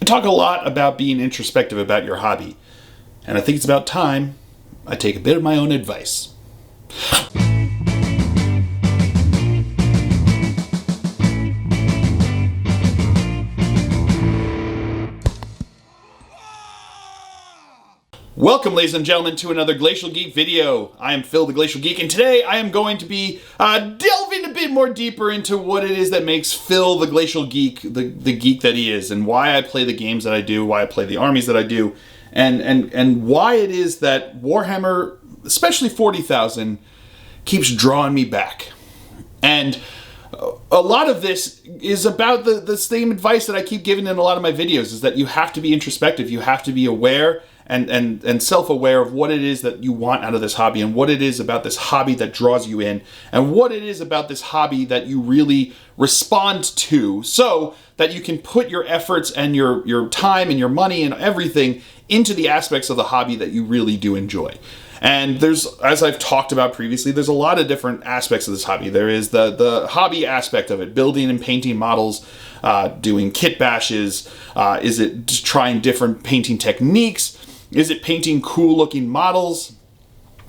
talk a lot about being introspective about your hobby, and I think it's about time I take a bit of my own advice. Welcome, ladies and gentlemen, to another Glacial Geek video. I am Phil, the Glacial Geek, and today I am going to be delving a bit more deeper into what it is that makes Phil, the Glacial Geek, the geek that he is, and why I play the games that I do, why I play the armies that I do, and why it is that Warhammer, especially 40,000, keeps drawing me back. And a lot of this is about the same advice that I keep giving in a lot of my videos, is that you have to be introspective, you have to be aware and self-aware of what it is that you want out of this hobby, and what it is about this hobby that draws you in, and what it is about this hobby that you really respond to, so that you can put your efforts and your time and your money and everything into the aspects of the hobby that you really do enjoy. And there's, as I've talked about previously, there's a lot of different aspects of this hobby. There is the hobby aspect of it, building and painting models, doing kit bashes, is it just trying different painting techniques, is it painting cool looking models,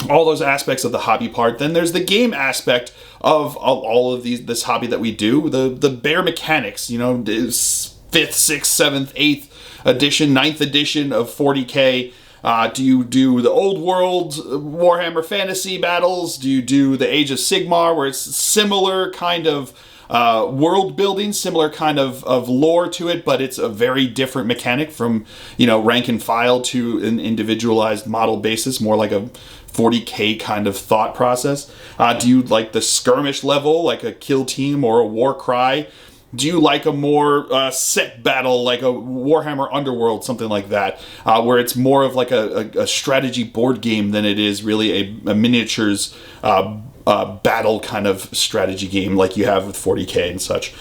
all those aspects of the hobby part. Then there's the game aspect of all of this hobby that we do, the bare mechanics, you know, 5th, 6th, 7th, 8th edition, 9th edition of 40K. Do you do the old world Warhammer fantasy battles? Do you do the Age of Sigmar, where it's similar kind of world building, similar kind of lore to it, but it's a very different mechanic from, you know, rank and file to an individualized model basis, more like a 40K kind of thought process? Do you like the skirmish level, like a kill team or a war cry? Do you like a more set battle, like a Warhammer Underworld, something like that, where it's more of like a strategy board game than it is really a miniatures battle kind of strategy game like you have with 40K and such?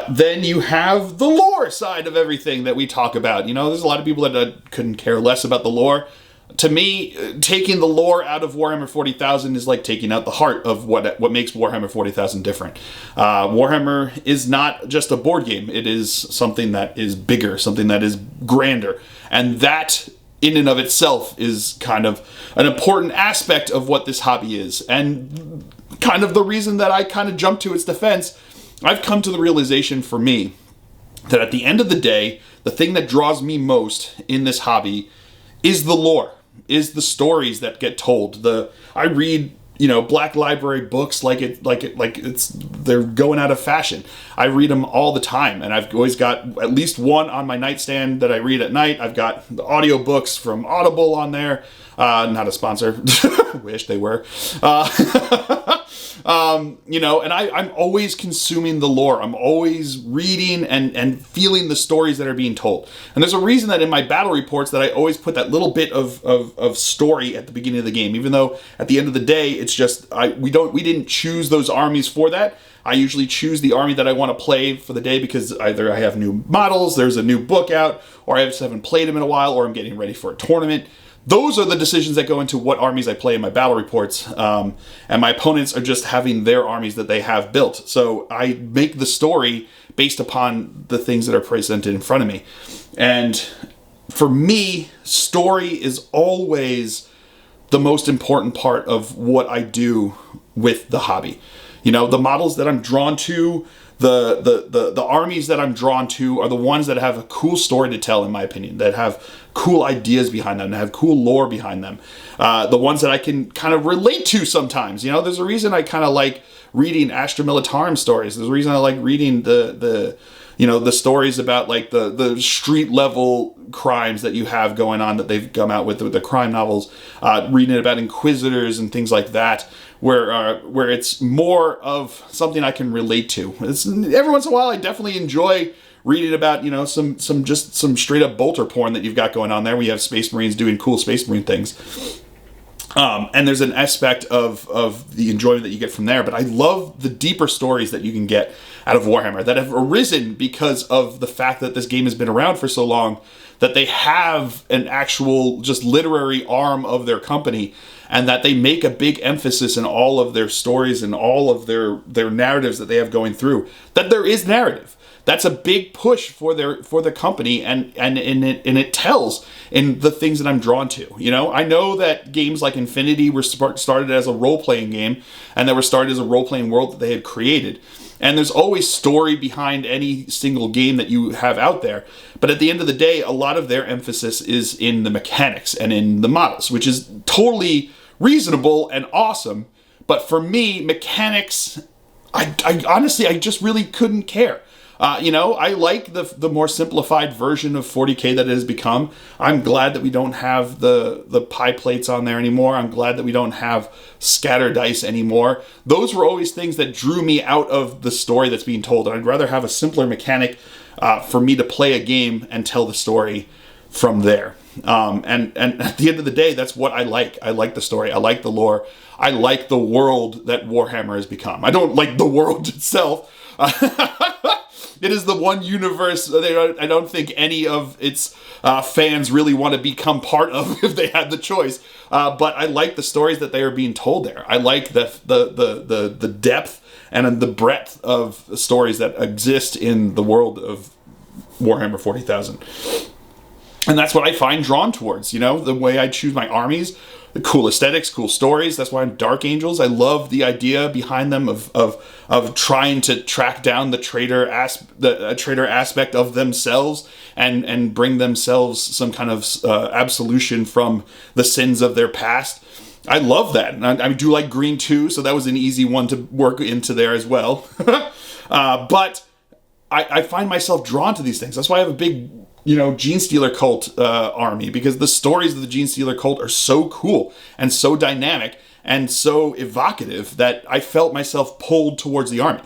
Then you have the lore side of everything that we talk about. You know, there's a lot of people that couldn't care less about the lore. To me, taking the lore out of Warhammer 40,000 is like taking out the heart of what makes Warhammer 40,000 different. Warhammer is not just a board game. It is something that is bigger, something that is grander. And that, in and of itself, is kind of an important aspect of what this hobby is. And kind of the reason that I kind of jumped to its defense, I've come to the realization for me that at the end of the day, the thing that draws me most in this hobby is the lore, is the stories that get told. I read, you know, Black Library books like they're going out of fashion. I read them all the time, and I've always got at least one on my nightstand that I read at night. I've got the audiobooks from Audible on there. Not a sponsor. Wish they were. You know, and I'm always consuming the lore. I'm always reading and feeling the stories that are being told. And there's a reason that in my battle reports that I always put that little bit of story at the beginning of the game, even though at the end of the day, it's just, we didn't choose those armies for that. I usually choose the army that I want to play for the day because either I have new models, there's a new book out, or I just haven't played them in a while, or I'm getting ready for a tournament. Those are the decisions that go into what armies I play in my battle reports, and my opponents are just having their armies that they have built. So I make the story based upon the things that are presented in front of me. And for me, story is always the most important part of what I do with the hobby. You know, the models that I'm drawn to, the armies that I'm drawn to are the ones that have a cool story to tell, in my opinion, that have cool ideas behind them, that have cool lore behind them. The ones that I can kind of relate to sometimes. You know, there's a reason I kind of like reading Astra Militarum stories. There's a reason I like reading the stories about like the street level crimes that you have going on that they've come out with the crime novels, reading about Inquisitors and things like that, where it's more of something I can relate to. Every once in a while, I definitely enjoy reading about, you know, some straight up bolter porn that you've got going on there. We have Space Marines doing cool Space Marine things. And there's an aspect of the enjoyment that you get from there. But I love the deeper stories that you can get out of Warhammer that have arisen because of the fact that this game has been around for so long, that they have an actual just literary arm of their company, and that they make a big emphasis in all of their stories and all of their narratives that they have going through, that there is narrative. that's a big push for the company, and it tells in the things that I'm drawn to. You know, I know that games like Infinity were started as a role-playing game, and they were started as a role-playing world that they had created. And there's always story behind any single game that you have out there. But at the end of the day, a lot of their emphasis is in the mechanics and in the models, which is totally reasonable and awesome. But for me, mechanics, I honestly, I just really couldn't care. You know, I like the more simplified version of 40K that it has become. I'm glad that we don't have the pie plates on there anymore. I'm glad that we don't have scatter dice anymore. Those were always things that drew me out of the story that's being told. And I'd rather have a simpler mechanic for me to play a game and tell the story from there. And at the end of the day, that's what I like. I like the story. I like the lore. I like the world that Warhammer has become. I don't like the world itself. It is the one universe I don't think any of its fans really want to become part of if they had the choice. But I like the stories that they are being told there. I like the depth and the breadth of stories that exist in the world of Warhammer 40,000. And that's what I find drawn towards, you know, the way I choose my armies, the cool aesthetics, cool stories. That's why I'm Dark Angels. I love the idea behind them of trying to track down the traitor aspect of themselves and bring themselves some kind of absolution from the sins of their past. I love that. And I do like green too, so that was an easy one to work into there as well. But I find myself drawn to these things. That's why I have a big, you know, Gene Stealer cult army, because the stories of the Gene Stealer cult are so cool and so dynamic and so evocative that I felt myself pulled towards the army.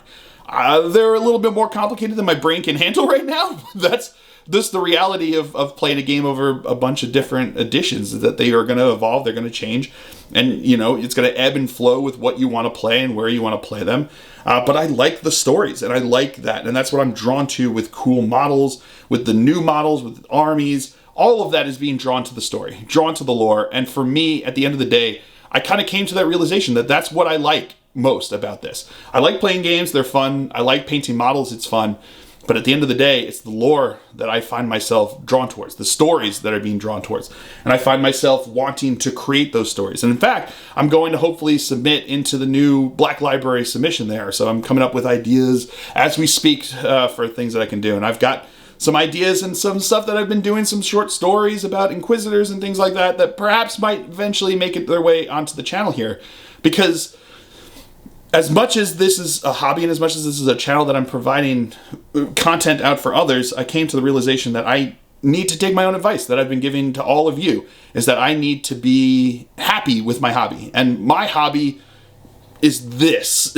They're a little bit more complicated than my brain can handle right now. That's the reality of playing a game over a bunch of different editions, that they are going to evolve, they're going to change, and, you know, it's going to ebb and flow with what you want to play and where you want to play them. But I like the stories, and I like that, and that's what I'm drawn to with cool models, with the new models, with armies. All of that is being drawn to the story, drawn to the lore, and for me, at the end of the day, I kind of came to that realization that that's what I like most about this. I like playing games, they're fun. I like painting models, it's fun. But at the end of the day, it's the lore that I find myself drawn towards, the stories that are being drawn towards. And I find myself wanting to create those stories. And in fact, I'm going to hopefully submit into the new Black Library submission there. So I'm coming up with ideas as we speak for things that I can do. And I've got some ideas and some stuff that I've been doing, some short stories about Inquisitors and things like that, that perhaps might eventually make it their way onto the channel here. Because as much as this is a hobby and as much as this is a channel that I'm providing content out for others, I came to the realization that I need to take my own advice that I've been giving to all of you, is that I need to be happy with my hobby. And my hobby is this.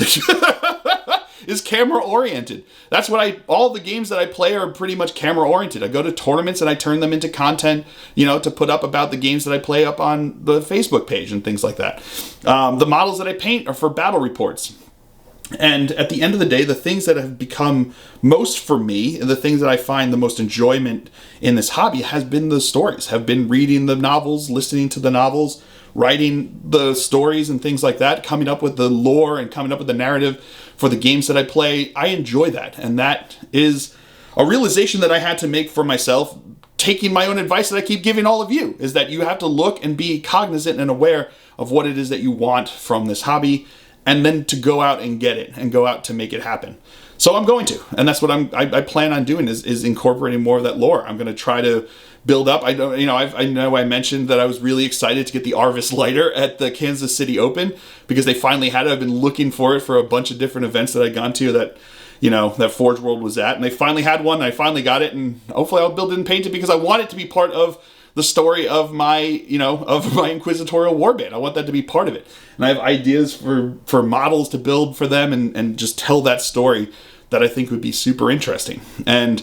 Is camera oriented. That's what all the games that I play are pretty much camera oriented. I go to tournaments and I turn them into content, you know, to put up about the games that I play up on the Facebook page and things like that. The models that I paint are for battle reports. And at the end of the day, the things that have become most for me, and the things that I find the most enjoyment in this hobby, has been the stories, have been reading the novels, listening to the novels, writing the stories and things like that, coming up with the lore and coming up with the narrative for the games that I play. I enjoy that. And that is a realization that I had to make for myself, taking my own advice that I keep giving all of you, is that you have to look and be cognizant and aware of what it is that you want from this hobby, and then to go out and get it and go out to make it happen. So I'm going to, and that's what I plan on doing, is incorporating more of that lore. I'm going to try to build up. I know I mentioned that I was really excited to get the Arvis lighter at the Kansas City Open, because they finally had it. I've been looking for it for a bunch of different events that I'd gone to that, you know, that Forge World was at, and they finally had one, and I finally got it, and hopefully I'll build it and paint it, because I want it to be part of the story of my, you know, of my Inquisitorial Warband. I want that to be part of it. And I have ideas for models to build for them and just tell that story that I think would be super interesting. And,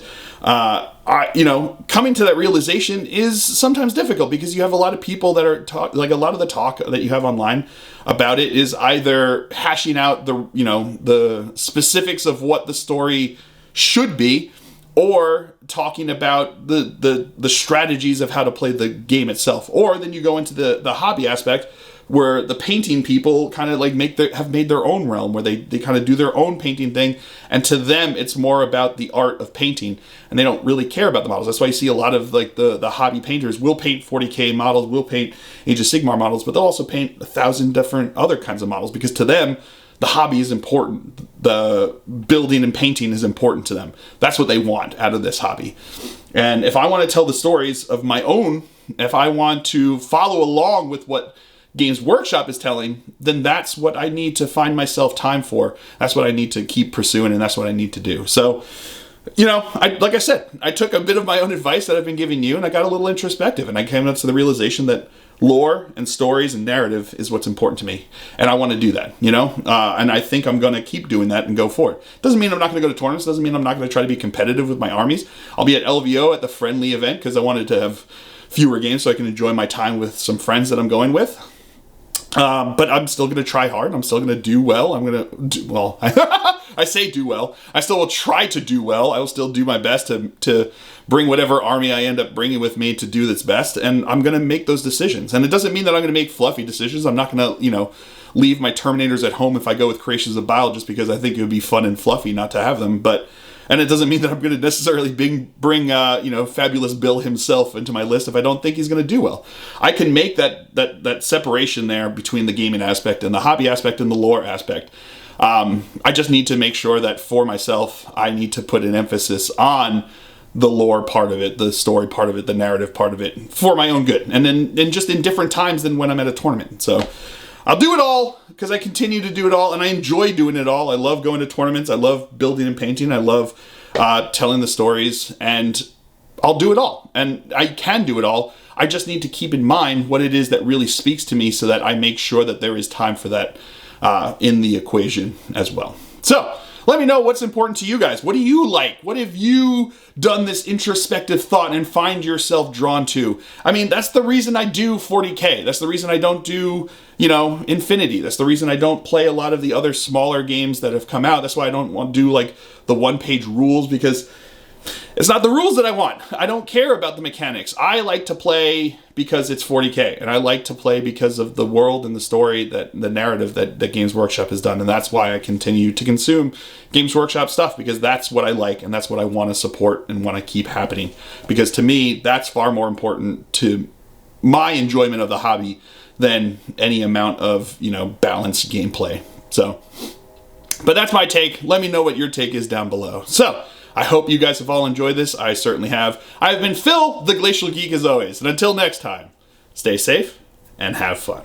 you know, coming to that realization is sometimes difficult, because you have a lot of people that are like a lot of the talk that you have online about it is either hashing out the, you know, the specifics of what the story should be, or talking about the strategies of how to play the game itself. Or then you go into the hobby aspect, where the painting people kind of like have made their own realm where they kind of do their own painting thing, and to them it's more about the art of painting, and they don't really care about the models. That's why you see a lot of like the hobby painters will paint 40K models, will paint Age of Sigmar models, but they'll also paint 1,000 different other kinds of models, because to them the hobby is important. The building and painting is important to them. That's what they want out of this hobby. And if I want to tell the stories of my own, if I want to follow along with what Games Workshop is telling, then that's what I need to find myself time for. That's what I need to keep pursuing, and that's what I need to do. So, you know, like I said, I took a bit of my own advice that I've been giving you, and I got a little introspective, and I came up to the realization that lore and stories and narrative is what's important to me, and I want to do that, you know, and I think I'm going to keep doing that and go forward. Doesn't mean I'm not going to go to tournaments, doesn't mean I'm not going to try to be competitive with my armies. I'll be at LVO at the friendly event because I wanted to have fewer games so I can enjoy my time with some friends that I'm going with. But I'm still going to try hard. I'm still going to do well. I'm going to do well. I say do well. I still will try to do well. I will still do my best to bring whatever army I end up bringing with me to do that's best. And I'm going to make those decisions. And it doesn't mean that I'm going to make fluffy decisions. I'm not going to, you know, leave my Terminators at home if I go with Creations of Bile just because I think it would be fun and fluffy not to have them. And it doesn't mean that I'm going to necessarily bring you know, Fabulous Bill himself into my list if I don't think he's going to do well. I can make that separation there between the gaming aspect and the hobby aspect and the lore aspect. I just need to make sure that for myself, I need to put an emphasis on the lore part of it, the story part of it, the narrative part of it, for my own good. And then just in different times than when I'm at a tournament. So I'll do it all because I continue to do it all, and I enjoy doing it all. I love going to tournaments. I love building and painting. I love telling the stories, and I'll do it all. And I can do it all. I just need to keep in mind what it is that really speaks to me so that I make sure that there is time for that in the equation as well. So let me know what's important to you guys. What do you like? What have you done this introspective thought and find yourself drawn to? I mean, that's the reason I do 40K. That's the reason I don't do, you know, Infinity. That's the reason I don't play a lot of the other smaller games that have come out. That's why I don't want to do like the one-page rules, because it's not the rules that I want. I don't care about the mechanics. I like to play because it's 40K, and I like to play because of the world and the story, that the narrative that Games Workshop has done, and that's why I continue to consume Games Workshop stuff, because that's what I like, and that's what I want to support and want to keep happening, because to me, that's far more important to my enjoyment of the hobby than any amount of, you know, balanced gameplay. So, but that's my take. Let me know what your take is down below. So, I hope you guys have all enjoyed this. I certainly have. I've been Phil, the Glacial Geek, as always. And until next time, stay safe and have fun.